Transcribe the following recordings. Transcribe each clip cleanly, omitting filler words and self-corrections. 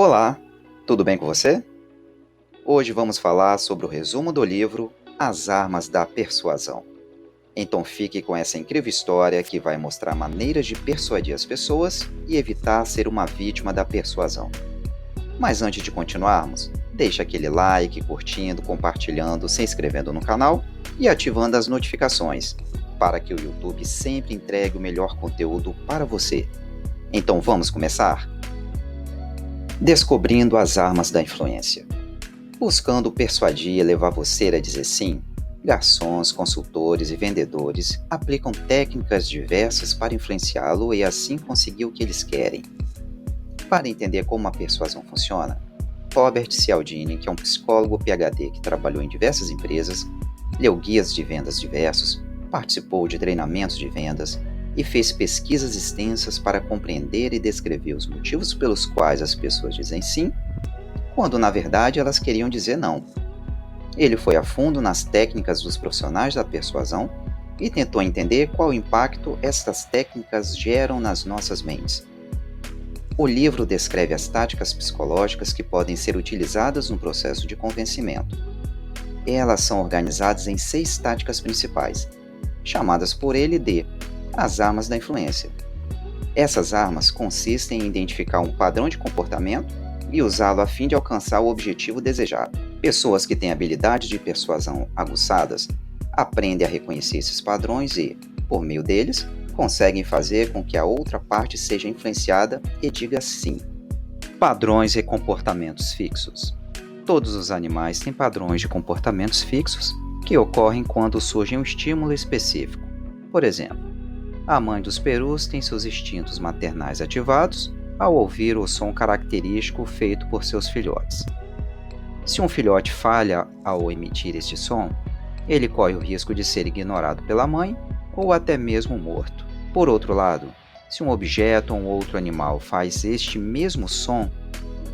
Olá, tudo bem com você? Hoje vamos falar sobre o resumo do livro As Armas da Persuasão. Então fique com essa incrível história que vai mostrar maneiras de persuadir as pessoas e evitar ser uma vítima da persuasão. Mas antes de continuarmos, deixe aquele like, curtindo, compartilhando, se inscrevendo no canal e ativando as notificações, para que o YouTube sempre entregue o melhor conteúdo para você. Então vamos começar? Descobrindo as armas da influência. Buscando persuadir e levar você a dizer sim, garçons, consultores e vendedores aplicam técnicas diversas para influenciá-lo e assim conseguir o que eles querem. Para entender como a persuasão funciona, Robert Cialdini, que é um psicólogo PhD que trabalhou em diversas empresas, leu guias de vendas diversos, participou de treinamentos de vendas e fez pesquisas extensas para compreender e descrever os motivos pelos quais as pessoas dizem sim, quando na verdade elas queriam dizer não. Ele foi a fundo nas técnicas dos profissionais da persuasão e tentou entender qual impacto estas técnicas geram nas nossas mentes. O livro descreve as táticas psicológicas que podem ser utilizadas no processo de convencimento. Elas são organizadas em 6 táticas principais, chamadas por ele de as armas da influência. Essas armas consistem em identificar um padrão de comportamento e usá-lo a fim de alcançar o objetivo desejado. Pessoas que têm habilidades de persuasão aguçadas aprendem a reconhecer esses padrões e, por meio deles, conseguem fazer com que a outra parte seja influenciada e diga sim. Padrões e comportamentos fixos. Todos os animais têm padrões de comportamentos fixos que ocorrem quando surge um estímulo específico. Por exemplo, a mãe dos perus tem seus instintos maternais ativados ao ouvir o som característico feito por seus filhotes. Se um filhote falha ao emitir este som, ele corre o risco de ser ignorado pela mãe ou até mesmo morto. Por outro lado, se um objeto ou um outro animal faz este mesmo som,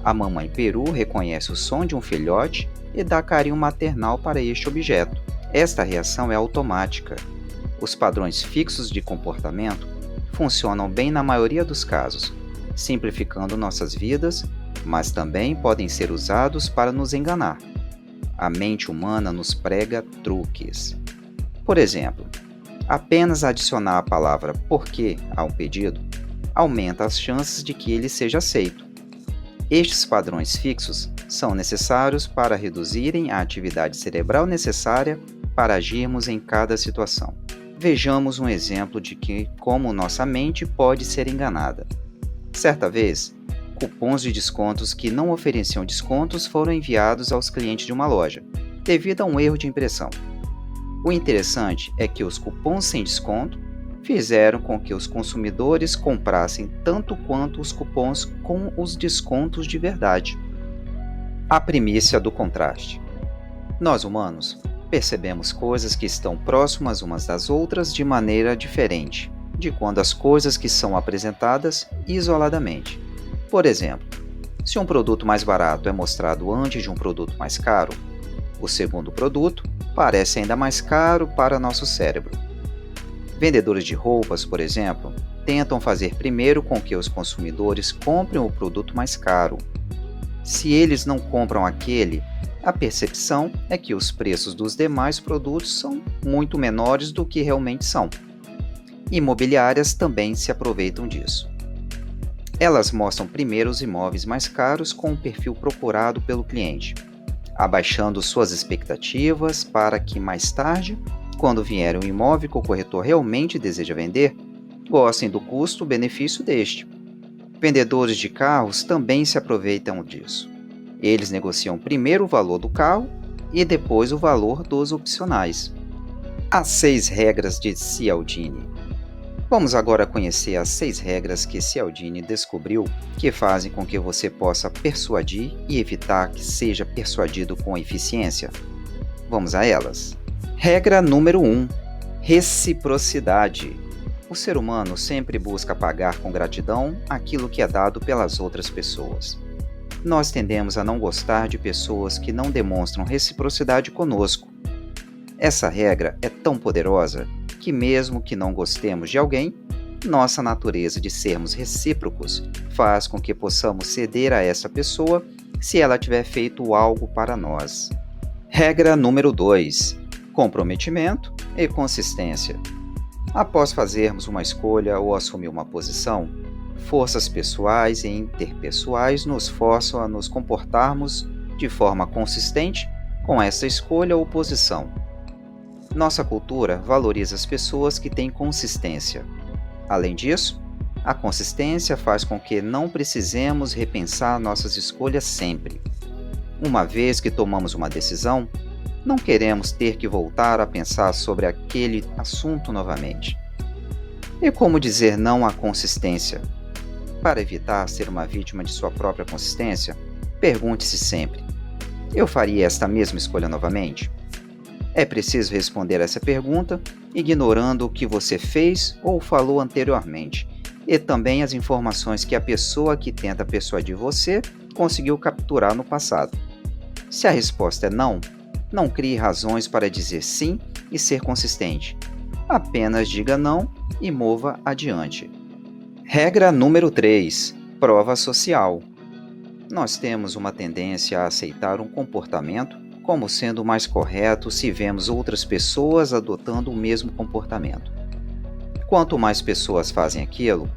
a mamãe peru reconhece o som de um filhote e dá carinho maternal para este objeto. Esta reação é automática. Os padrões fixos de comportamento funcionam bem na maioria dos casos, simplificando nossas vidas, mas também podem ser usados para nos enganar. A mente humana nos prega truques. Por exemplo, apenas adicionar a palavra "porque" a um pedido aumenta as chances de que ele seja aceito. Estes padrões fixos são necessários para reduzirem a atividade cerebral necessária para agirmos em cada situação. Vejamos um exemplo de como nossa mente pode ser enganada. Certa vez, cupons de descontos que não ofereciam descontos foram enviados aos clientes de uma loja, devido a um erro de impressão. O interessante é que os cupons sem desconto fizeram com que os consumidores comprassem tanto quanto os cupons com os descontos de verdade. A primícia do contraste. Nós humanos percebemos coisas que estão próximas umas das outras de maneira diferente de quando as coisas que são apresentadas isoladamente. Por exemplo, se um produto mais barato é mostrado antes de um produto mais caro, o segundo produto parece ainda mais caro para nosso cérebro. Vendedores de roupas, por exemplo, tentam fazer primeiro com que os consumidores comprem o produto mais caro. Se eles não compram aquele, a percepção é que os preços dos demais produtos são muito menores do que realmente são. Imobiliárias também se aproveitam disso. Elas mostram primeiro os imóveis mais caros com o perfil procurado pelo cliente, abaixando suas expectativas para que mais tarde, quando vier um imóvel que o corretor realmente deseja vender, gostem do custo-benefício deste. Vendedores de carros também se aproveitam disso. Eles negociam primeiro o valor do carro e depois o valor dos opcionais. As 6 regras de Cialdini. Vamos agora conhecer as 6 regras que Cialdini descobriu que fazem com que você possa persuadir e evitar que seja persuadido com eficiência. Vamos a elas. Regra número 1. Reciprocidade. O ser humano sempre busca pagar com gratidão aquilo que é dado pelas outras pessoas. Nós tendemos a não gostar de pessoas que não demonstram reciprocidade conosco. Essa regra é tão poderosa que mesmo que não gostemos de alguém, Nossa natureza de sermos recíprocos faz com que possamos ceder a essa pessoa se ela tiver feito algo para nós. Regra número 2: comprometimento e consistência. Após fazermos uma escolha ou assumir uma posição, forças pessoais e interpessoais nos forçam a nos comportarmos de forma consistente com essa escolha ou posição. Nossa cultura valoriza as pessoas que têm consistência. Além disso, a consistência faz com que não precisemos repensar nossas escolhas sempre. Uma vez que tomamos uma decisão, não queremos ter que voltar a pensar sobre aquele assunto novamente. E como dizer não à consistência? Para evitar ser uma vítima de sua própria consistência, pergunte-se sempre: eu faria esta mesma escolha novamente? É preciso responder essa pergunta ignorando o que você fez ou falou anteriormente e também as informações que a pessoa que tenta persuadir você conseguiu capturar no passado. Se a resposta é não, não crie razões para dizer sim e ser consistente. Apenas diga não e mova adiante. Regra número 3: prova social. Nós temos uma tendência a aceitar um comportamento como sendo mais correto se vemos outras pessoas adotando o mesmo comportamento. Quanto mais pessoas fazem aquilo,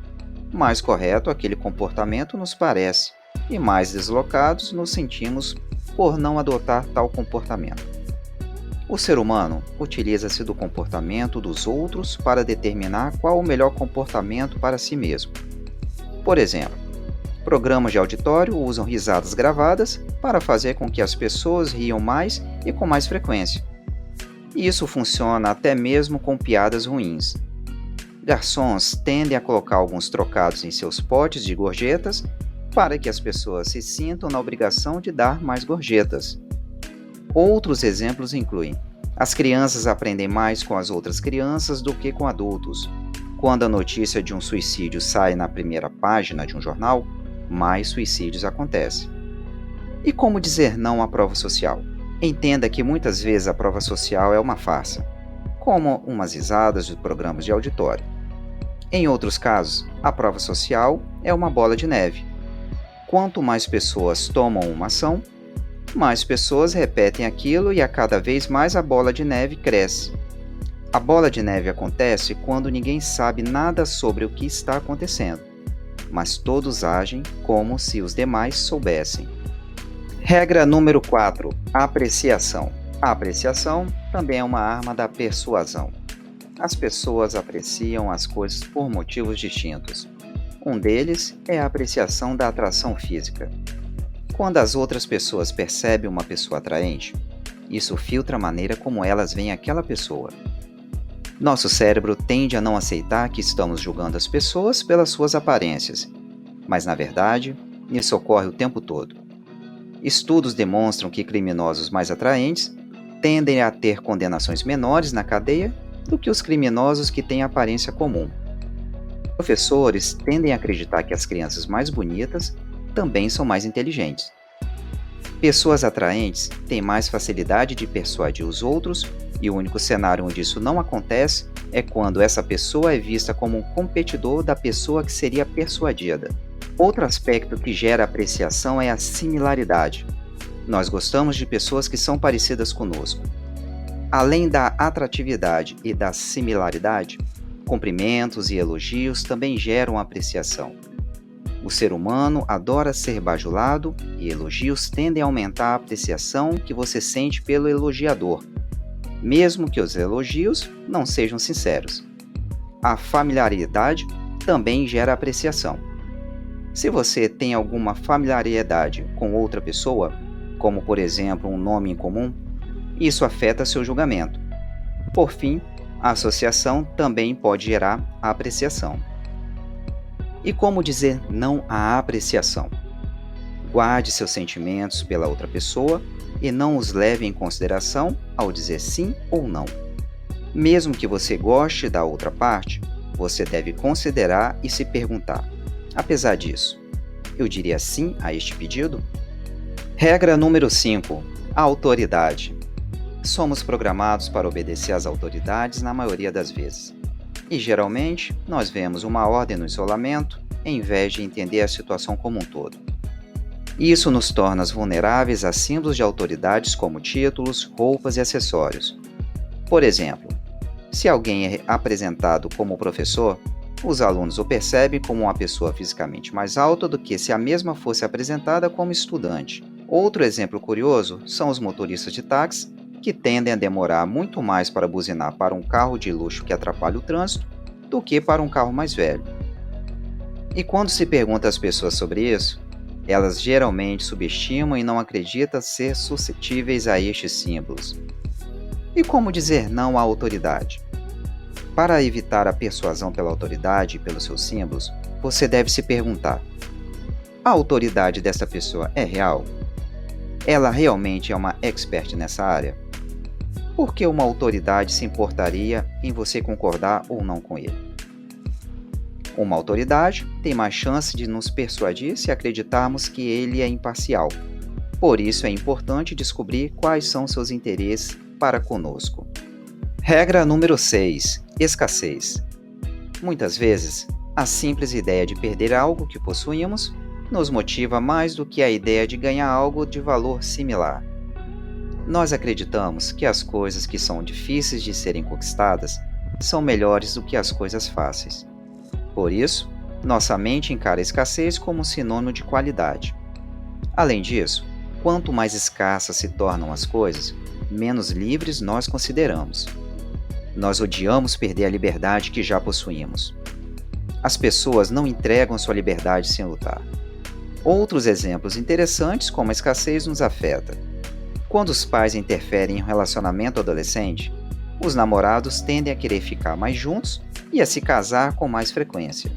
mais correto aquele comportamento nos parece e mais deslocados nos sentimos por não adotar tal comportamento. O ser humano utiliza-se do comportamento dos outros para determinar qual o melhor comportamento para si mesmo. Por exemplo, programas de auditório usam risadas gravadas para fazer com que as pessoas riam mais e com mais frequência. E isso funciona até mesmo com piadas ruins. Garçons tendem a colocar alguns trocados em seus potes de gorjetas para que as pessoas se sintam na obrigação de dar mais gorjetas. Outros exemplos incluem: as crianças aprendem mais com as outras crianças do que com adultos. Quando a notícia de um suicídio sai na primeira página de um jornal, mais suicídios acontecem. E como dizer não à prova social? Entenda que muitas vezes a prova social é uma farsa, como umas risadas de programas de auditório. Em outros casos, a prova social é uma bola de neve. Quanto mais pessoas tomam uma ação, mais pessoas repetem aquilo e a cada vez mais a bola de neve cresce. A bola de neve acontece quando ninguém sabe nada sobre o que está acontecendo, mas todos agem como se os demais soubessem. Regra número 4: apreciação. A apreciação também é uma arma da persuasão. As pessoas apreciam as coisas por motivos distintos. Um deles é a apreciação da atração física. Quando as outras pessoas percebem uma pessoa atraente, isso filtra a maneira como elas veem aquela pessoa. Nosso cérebro tende a não aceitar que estamos julgando as pessoas pelas suas aparências, mas na verdade, isso ocorre o tempo todo. Estudos demonstram que criminosos mais atraentes tendem a ter condenações menores na cadeia do que os criminosos que têm aparência comum. Professores tendem a acreditar que as crianças mais bonitas também são mais inteligentes. Pessoas atraentes têm mais facilidade de persuadir os outros, e o único cenário onde isso não acontece é quando essa pessoa é vista como um competidor da pessoa que seria persuadida. Outro aspecto que gera apreciação é a similaridade. Nós gostamos de pessoas que são parecidas conosco. Além da atratividade e da similaridade, cumprimentos e elogios também geram apreciação. O ser humano adora ser bajulado e elogios tendem a aumentar a apreciação que você sente pelo elogiador, mesmo que os elogios não sejam sinceros. A familiaridade também gera apreciação. Se você tem alguma familiaridade com outra pessoa, como por exemplo um nome em comum, isso afeta seu julgamento. Por fim, a associação também pode gerar a apreciação. E como dizer não à apreciação? Guarde seus sentimentos pela outra pessoa e não os leve em consideração ao dizer sim ou não. Mesmo que você goste da outra parte, você deve considerar e se perguntar: apesar disso, eu diria sim a este pedido? Regra número 5: a autoridade. Somos programados para obedecer às autoridades na maioria das vezes. E geralmente, nós vemos uma ordem no isolamento, em vez de entender a situação como um todo. Isso nos torna vulneráveis a símbolos de autoridades como títulos, roupas e acessórios. Por exemplo, se alguém é apresentado como professor, os alunos o percebem como uma pessoa fisicamente mais alta do que se a mesma fosse apresentada como estudante. Outro exemplo curioso são os motoristas de táxi, que tendem a demorar muito mais para buzinar para um carro de luxo que atrapalha o trânsito do que para um carro mais velho. E quando se pergunta às pessoas sobre isso, elas geralmente subestimam e não acreditam ser suscetíveis a estes símbolos. E como dizer não à autoridade? Para evitar a persuasão pela autoridade e pelos seus símbolos, você deve se perguntar: a autoridade dessa pessoa é real? Ela realmente é uma expert nessa área? Por que uma autoridade se importaria em você concordar ou não com ele? Uma autoridade tem mais chance de nos persuadir se acreditarmos que ele é imparcial. Por isso é importante descobrir quais são seus interesses para conosco. Regra número 6. Escassez. Muitas vezes, a simples ideia de perder algo que possuímos nos motiva mais do que a ideia de ganhar algo de valor similar. Nós acreditamos que as coisas que são difíceis de serem conquistadas são melhores do que as coisas fáceis. Por isso, nossa mente encara a escassez como um sinônimo de qualidade. Além disso, quanto mais escassas se tornam as coisas, menos livres nós consideramos. Nós odiamos perder a liberdade que já possuímos. As pessoas não entregam sua liberdade sem lutar. Outros exemplos interessantes como a escassez nos afeta. Quando os pais interferem em um relacionamento adolescente, os namorados tendem a querer ficar mais juntos e a se casar com mais frequência.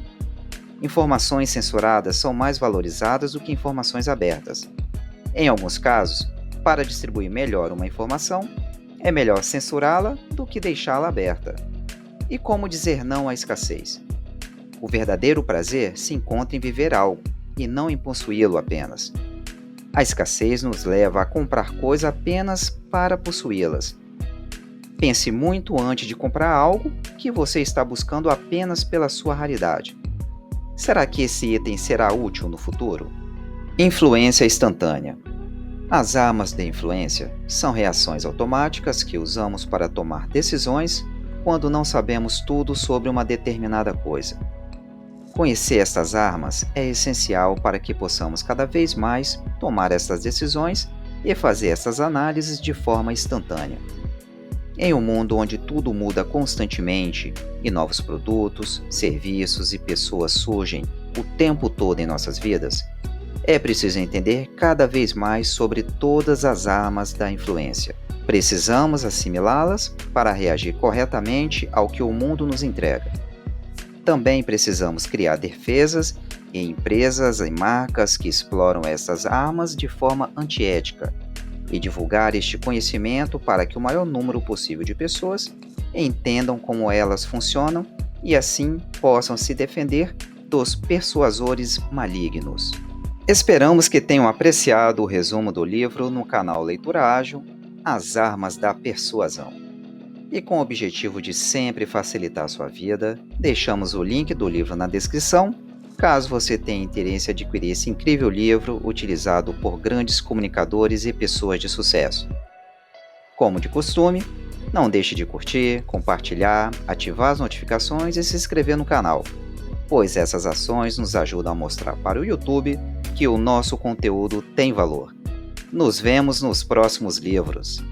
Informações censuradas são mais valorizadas do que informações abertas. Em alguns casos, para distribuir melhor uma informação, é melhor censurá-la do que deixá-la aberta. E como dizer não à escassez? O verdadeiro prazer se encontra em viver algo, e não em possuí-lo apenas. A escassez nos leva a comprar coisas apenas para possuí-las. Pense muito antes de comprar algo que você está buscando apenas pela sua raridade. Será que esse item será útil no futuro? Influência instantânea. As armas de influência são reações automáticas que usamos para tomar decisões quando não sabemos tudo sobre uma determinada coisa. Conhecer estas armas é essencial para que possamos cada vez mais tomar estas decisões e fazer essas análises de forma instantânea. Em um mundo onde tudo muda constantemente e novos produtos, serviços e pessoas surgem o tempo todo em nossas vidas, é preciso entender cada vez mais sobre todas as armas da influência. Precisamos assimilá-las para reagir corretamente ao que o mundo nos entrega. Também precisamos criar defesas e empresas e marcas que exploram essas armas de forma antiética e divulgar este conhecimento para que o maior número possível de pessoas entendam como elas funcionam e assim possam se defender dos persuasores malignos. Esperamos que tenham apreciado o resumo do livro no canal Leitura Ágil, As Armas da Persuasão. E com o objetivo de sempre facilitar a sua vida, deixamos o link do livro na descrição, caso você tenha interesse em adquirir esse incrível livro utilizado por grandes comunicadores e pessoas de sucesso. Como de costume, não deixe de curtir, compartilhar, ativar as notificações e se inscrever no canal, pois essas ações nos ajudam a mostrar para o YouTube que o nosso conteúdo tem valor. Nos vemos nos próximos livros.